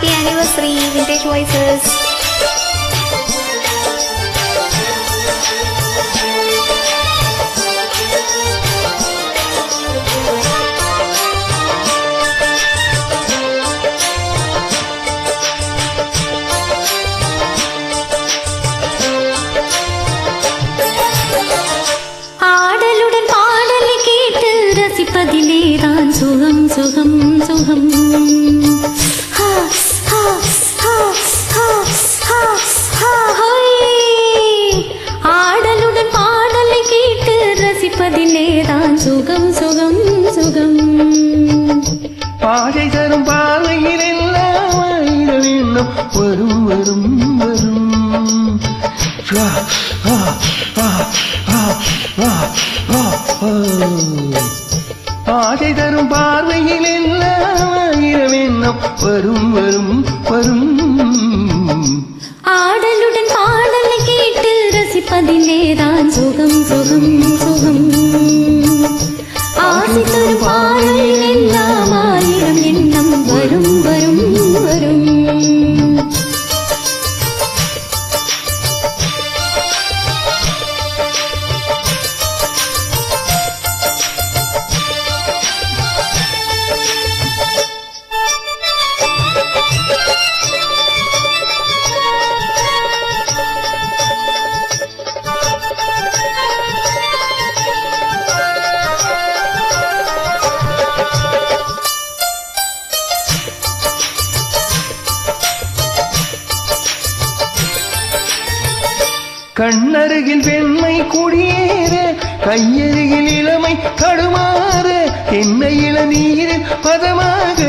happy anniversary, Vintage Voices. ஆடலுடன் பாடலை கேட்டு ரசிப்பதிலேதான் சுகம் சுகம் சுகம். ஆடலுடன் பாடலை கேட்டு ரசிப்பதிலேதான் சுகம் சுகம் சுகம். பாதை தரும் பாதையில் எல்லாம் வேண்டும் வரும் வரும் வரும். பாதை தரும் பார்வையில் எல்லாம் வேண்டும் வரும் வரும் வரும். ஆடலுடன் பாடலை கேட்டு ரசிப்பதிலேதான் சுகம் சுகம் சுகம். ஆசை தரும் பாடலில் எல்லாம் ஆயிரம் எண்ணம் வரும் வரும் வரும். கண்ணருகில் வெண்மை குடியேற கையருகில் இளமை கடுமாற என்ன இளநீரில் பதமாக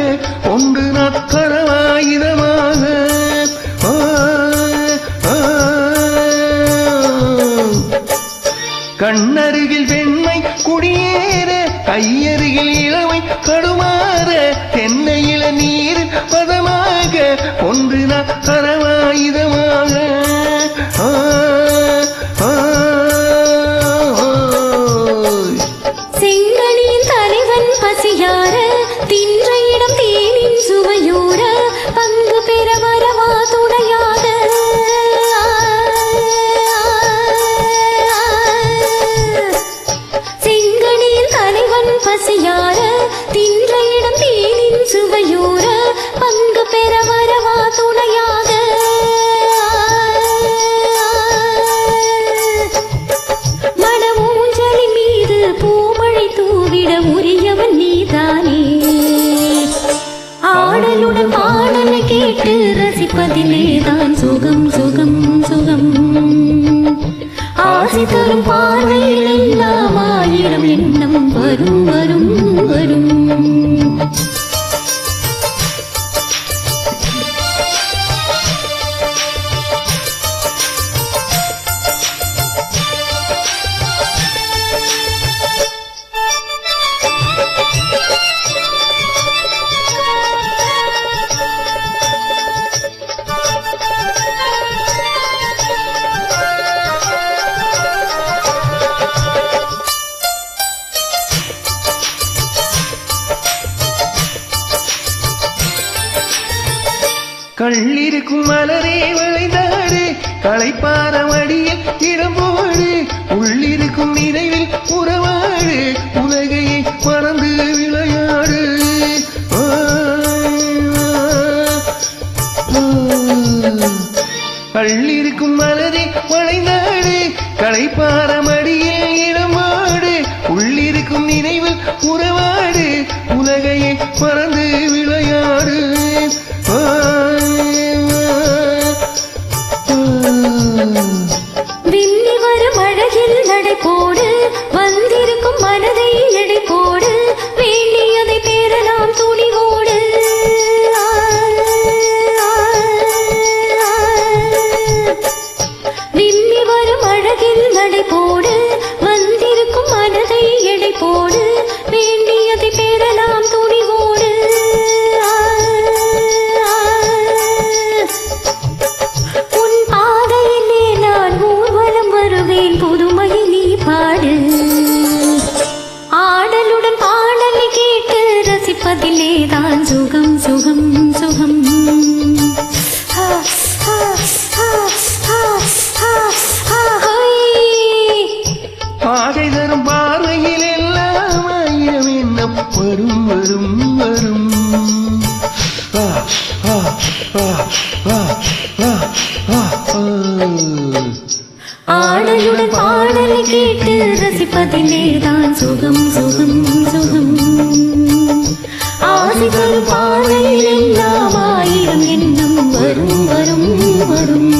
ஒன்று நக்கரவாயுதமாக. கண்ணருகில் வெண்மை குடியேற கையருகில் இளமை கடுமாற என்ன இளநீரில் பதமாக ஒன்று நக்கரவாயுதமாக. செங்கனியின் தலைவன் பசியார தின்ற இடம் தேனின் சுவையூர பங்கு பெற வரவா துணையாக. செங்கனியின் தலைவன் பசியார தின்ற இடம் தேனின் சுவையூர பங்கு பெற வரவா துணையாக. மனமூஞ்சலின் மீது பூமழை தூவிட உரியவன் நீதானே. ஆடலுடன் பாடலை கேட்டு ரசிப்பதிலேதான் சுகம் சுகம் சுகம். ஆசை தரும் பார்வையில் எல்லாம் ஆயிரம் எண்ணம் வரும் வரும் வரும். கள்ளிருக்கும் மலரே விளைந்தாடு களைப்பார மடியில் இடம்போடு உள்ளிருக்கும் நினைவில் உறவாடு உலகையை மறந்து விளையாடு. கள்ளிருக்கும் மலரே விளைந்தாடு களைப்பார மடியில் இடம்போடு உள்ளிருக்கும் நினைவில் உறவாடு உலகையை மறந்து விளையாடு. விம்மி வரும் அழகில் நடை போடு வந்திருக்கும் மனதை எடை போடு வேண்டியதை பெறலாம் துணிவோடு. விம்மி வரும் அழகில் நடை போடு வந்திருக்கும் மனதை எடை போடு வேண்டியதை பெறலாம் துணிவோடு. உன் பாதையிலே நான் ஊர்வலம் வருவேன் புதுமையை நீ பாடு. ஆடலுடன் பாடலை கேட்டு ரசிப்பதிலேதான் சுகம் சுகம் சுகம். வரும் வா வா வா வா வா வா ஆடையுடன் பாடலை கேட்டு ரசிப்பதிலேதான் சுகம் சுகம் சுகம் ஆசை தரும் பாதையில் எல்லாம் ஆயிரம் எண்ணம் வரும் வரும் வரும்